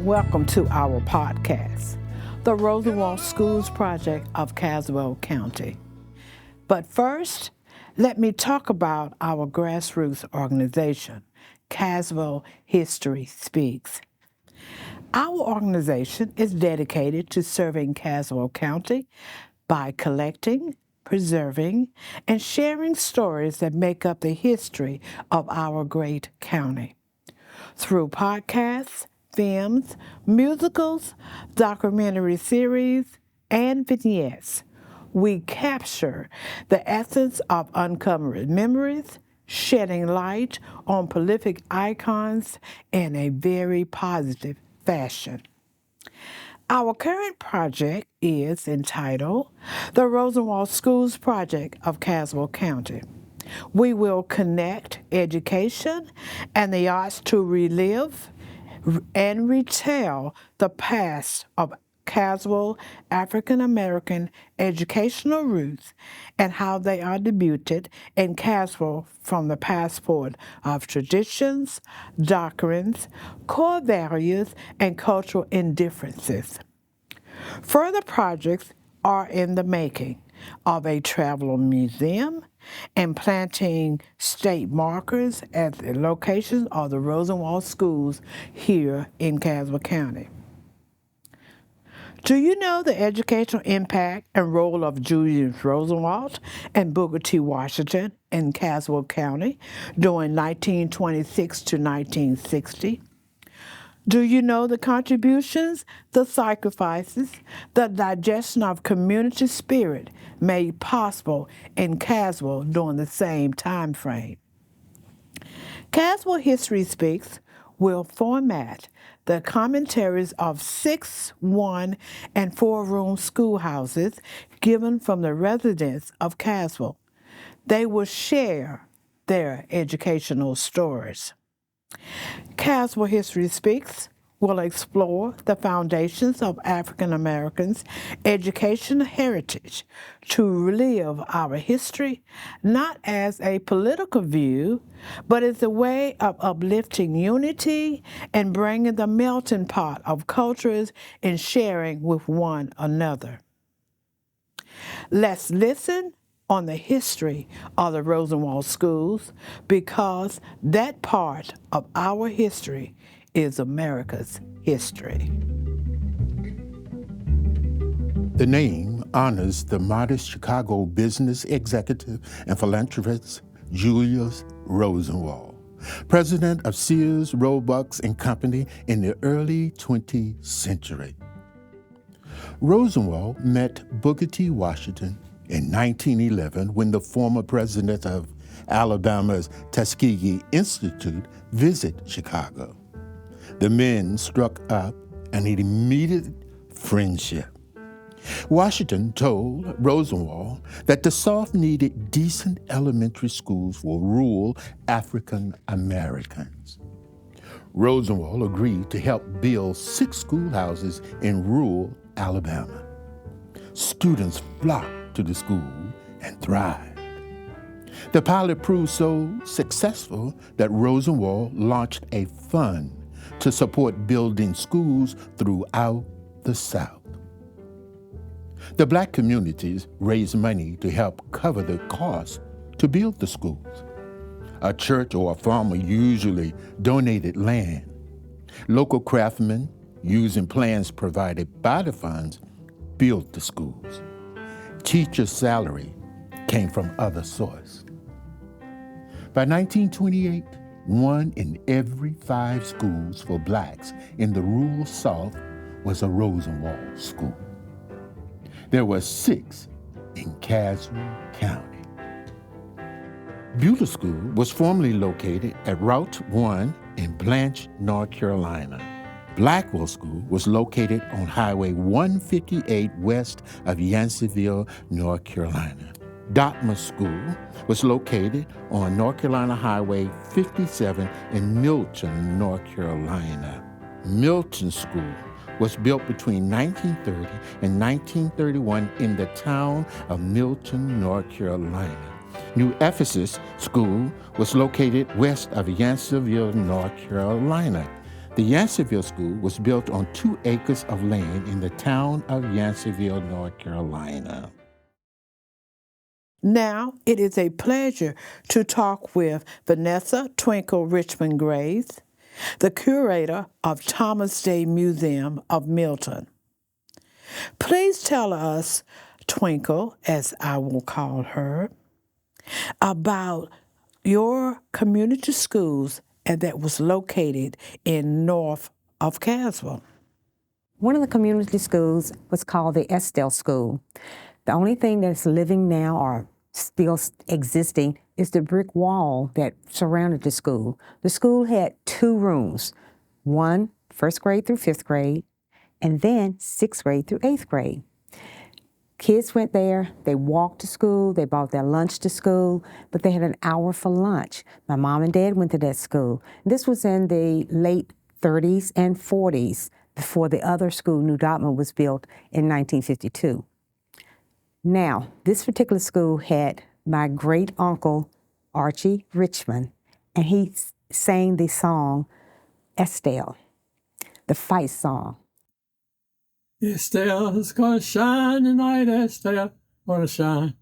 and welcome to our podcast, the Rosenwald Schools Project of Caswell County. But first, let me talk about our grassroots organization, Caswell History Speaks. Our organization is dedicated to serving Caswell County by collecting, preserving, and sharing stories that make up the history of our great county. Through podcasts, films, musicals, documentary series, and vignettes, we capture the essence of uncovered memories, shedding light on prolific icons in a very positive fashion. Our current project is entitled the Rosenwald Schools Project of Caswell County. We will connect education and the arts to relive and retell the past of Caswell African American educational roots and how they are debuted in Caswell from the passport of traditions, doctrines, core values, and cultural indifferences. Further projects are in the making of a traveler museum and planting state markers at the locations of the Rosenwald schools here in Caswell County. Do you know the educational impact and role of Julius Rosenwald and Booker T. Washington in Caswell County during 1926 to 1960? Do you know the contributions, the sacrifices, the digestion of community spirit made possible in Caswell during the same time frame? Caswell History Speaks will format the commentaries of 6, 1, and 4-room schoolhouses given from the residents of Caswell. They will share their educational stories. Caswell History Speaks will explore the foundations of African Americans' educational heritage to relive our history, not as a political view, but as a way of uplifting unity and bringing the melting pot of cultures and sharing with one another. Let's listen on the history of the Rosenwald schools, because that part of our history is America's history. The name honors the modest Chicago business executive and philanthropist Julius Rosenwald, president of Sears, Roebuck and Company in the early 20th century. Rosenwald met Booker T. Washington in 1911, when the former president of Alabama's Tuskegee Institute visited Chicago. The men struck up an immediate friendship. Washington told Rosenwald that the South needed decent elementary schools for rural African Americans. Rosenwald agreed to help build 6 schoolhouses in rural Alabama. Students flocked to the school and thrived. The pilot proved so successful that Rosenwald launched a fund to support building schools throughout the South. The Black communities raised money to help cover the cost to build the schools. A church or a farmer usually donated land. Local craftsmen, using plans provided by the funds, built the schools. Teachers' salary came from other sources. By 1928, 1 in every 5 schools for Blacks in the rural South was a Rosenwald school. There were 6 in Caswell County. Beulah School was formerly located at Route 1 in Blanche, North Carolina. Blackwell School was located on Highway 158 west of Yanceyville, North Carolina. Dartmouth School was located on North Carolina Highway 57 in Milton, North Carolina. Milton School was built between 1930 and 1931 in the town of Milton, North Carolina. New Ephesus School was located west of Yanceyville, North Carolina. The Yanceyville School was built on 2 acres of land in the town of Yanceyville, North Carolina. Now it is a pleasure to talk with Vanessa Twinkle Richmond Graves, the curator of Thomas Day Museum of Milton. Please tell us, Twinkle, as I will call her, about your community schools and that was located in north of Caswell. One of the community schools was called the Estelle School. The only thing that's living now or still existing is the brick wall that surrounded the school. The school had 2 rooms, one first grade through 5th grade, and then 6th grade through 8th grade. Kids went there, they walked to school, they brought their lunch to school, but they had an hour for lunch. My mom and dad went to that school. This was in the late 30s and 40s before the other school, New Dartmouth, was built in 1952. Now, this particular school had my great uncle, Archie Richmond, and he sang the song, Estelle, the fight song. Estelle's gonna shine tonight, Estelle, gonna shine.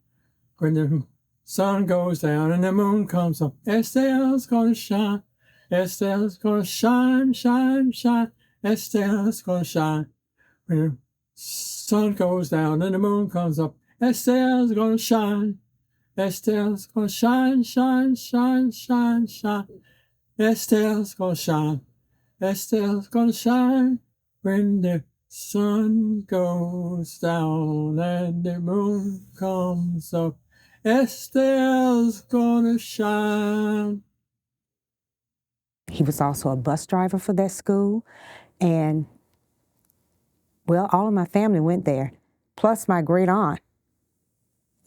When the sun goes down and the moon comes up, Estelle's gonna shine. Estelle's gonna shine, shine, shine. Estelle's gonna shine. When the sun goes down and the moon comes up, Estelle's gonna shine. Estelle's gonna shine, shine, shine, shine, shine. Estelle's gonna shine. Estelle's gonna shine when the sun goes down and the moon comes up. Estelle's gonna shine. He was also a bus driver for that school, and, well, all of my family went there, plus my great aunt,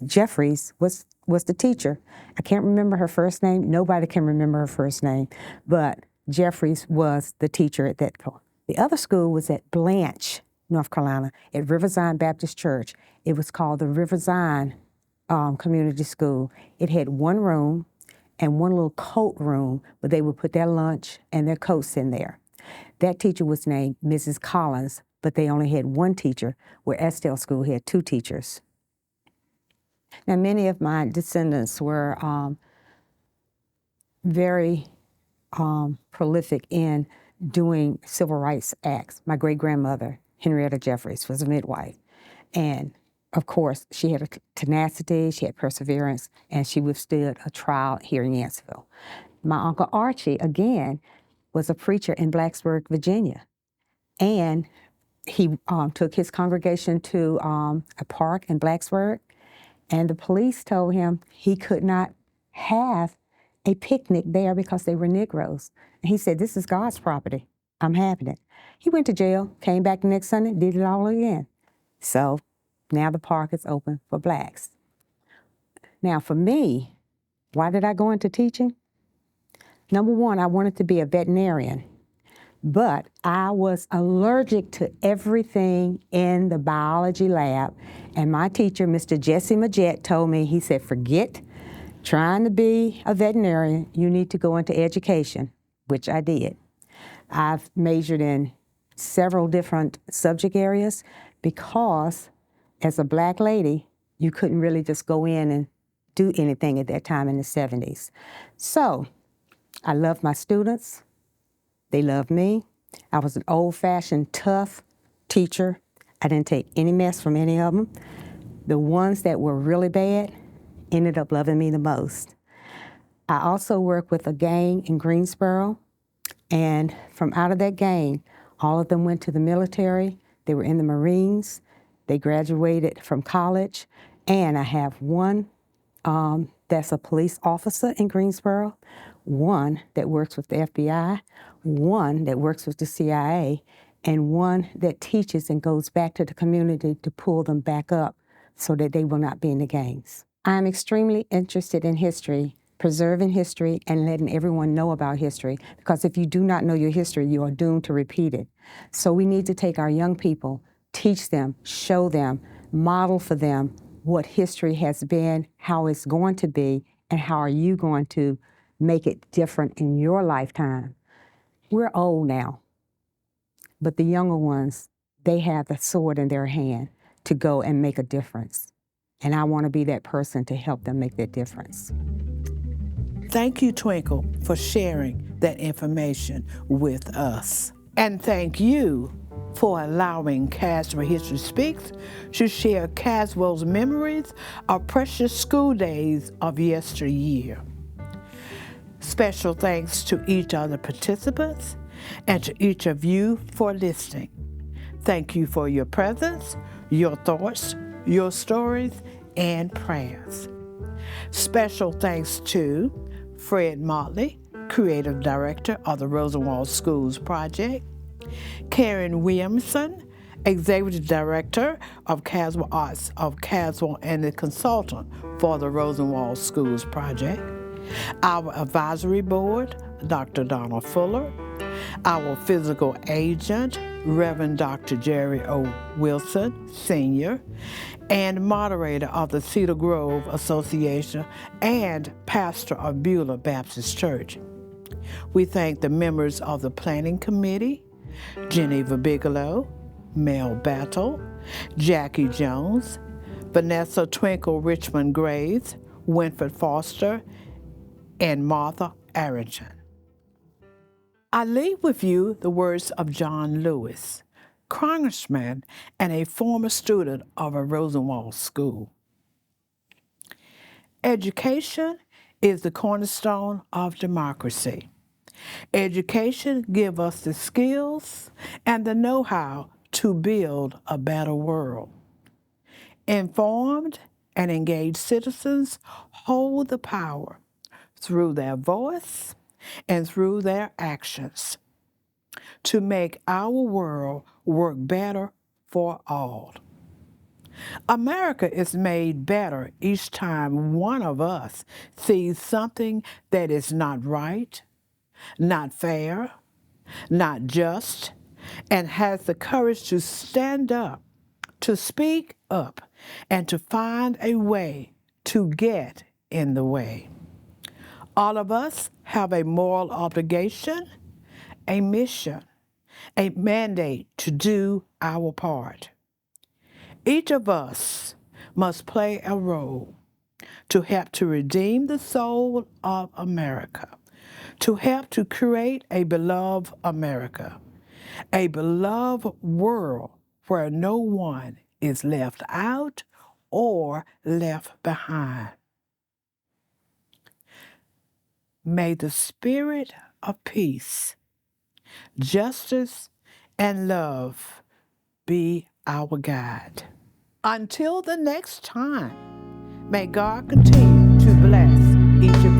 Jeffries, was the teacher. I can't remember her first name. Nobody can remember her first name, but Jeffries was the teacher at that school. The other school was at Blanche, North Carolina, at River Zion Baptist Church. It was called the River Zion Community School. It had 1 room and 1 little coat room, but they would put their lunch and their coats in there. That teacher was named Mrs. Collins, but they only had 1 teacher, where Estelle School had 2 teachers. Now, many of my descendants were very prolific in doing civil rights acts. My great-grandmother, Henrietta Jeffries, was a midwife. And, of course, she had a tenacity, she had perseverance, and she withstood a trial here in Yanceyville. My Uncle Archie, again, was a preacher in Blacksburg, Virginia. And he took his congregation to a park in Blacksburg, and the police told him he could not have a picnic there because they were Negroes. And he said, "This is God's property. I'm having it." He went to jail, came back the next Sunday, did it all again. So now the park is open for blacks. Now for me, why did I go into teaching? Number 1, I wanted to be a veterinarian, but I was allergic to everything in the biology lab. And my teacher, Mr. Jesse Majette, told me, he said, "Forget trying to be a veterinarian, you need to go into education," which I did. I've majored in several different subject areas because as a black lady, you couldn't really just go in and do anything at that time in the 70s. So I love my students. They love me. I was an old-fashioned, tough teacher. I didn't take any mess from any of them. The ones that were really bad ended up loving me the most. I also worked with a gang in Greensboro, and from out of that gang, all of them went to the military. They were in the Marines. They graduated from college, and I have one that's a police officer in Greensboro, one that works with the FBI, one that works with the CIA, and one that teaches and goes back to the community to pull them back up so that they will not be in the gangs. I'm extremely interested in history, preserving history, and letting everyone know about history, because if you do not know your history, you are doomed to repeat it. So we need to take our young people, teach them, show them, model for them what history has been, how it's going to be, and how are you going to make it different in your lifetime. We're old now. But the younger ones, they have the sword in their hand to go and make a difference. And I want to be that person to help them make that difference. Thank you, Twinkle, for sharing that information with us. And thank you for allowing Caswell History Speaks to share Caswell's memories of precious school days of yesteryear. Special thanks to each of the participants and to each of you for listening. Thank you for your presence, your thoughts, your stories, and prayers. Special thanks to Fred Motley, Creative Director of the Rosenwald Schools Project, Karen Williamson, Executive Director of Caswell Arts of Caswell and the consultant for the Rosenwald Schools Project, our advisory board, Dr. Donald Fuller, our physical agent, Reverend Dr. Jerry O. Wilson, Sr., and moderator of the Cedar Grove Association and pastor of Beulah Baptist Church. We thank the members of the Planning Committee, Geneva Bigelow, Mel Battle, Jackie Jones, Vanessa Twinkle Richmond Graves, Winfred Foster, and Martha Arrington. I leave with you the words of John Lewis, congressman and a former student of a Rosenwald school. Education is the cornerstone of democracy. Education gives us the skills and the know-how to build a better world. Informed and engaged citizens hold the power through their voice and through their actions to make our world work better for all. America is made better each time one of us sees something that is not right, not fair, not just, and has the courage to stand up, to speak up, and to find a way to get in the way. All of us have a moral obligation, a mission, a mandate to do our part. Each of us must play a role to help to redeem the soul of America, to help to create a beloved America, a beloved world where no one is left out or left behind. May the spirit of peace, justice, and love be our guide. Until the next time, may God continue to bless each of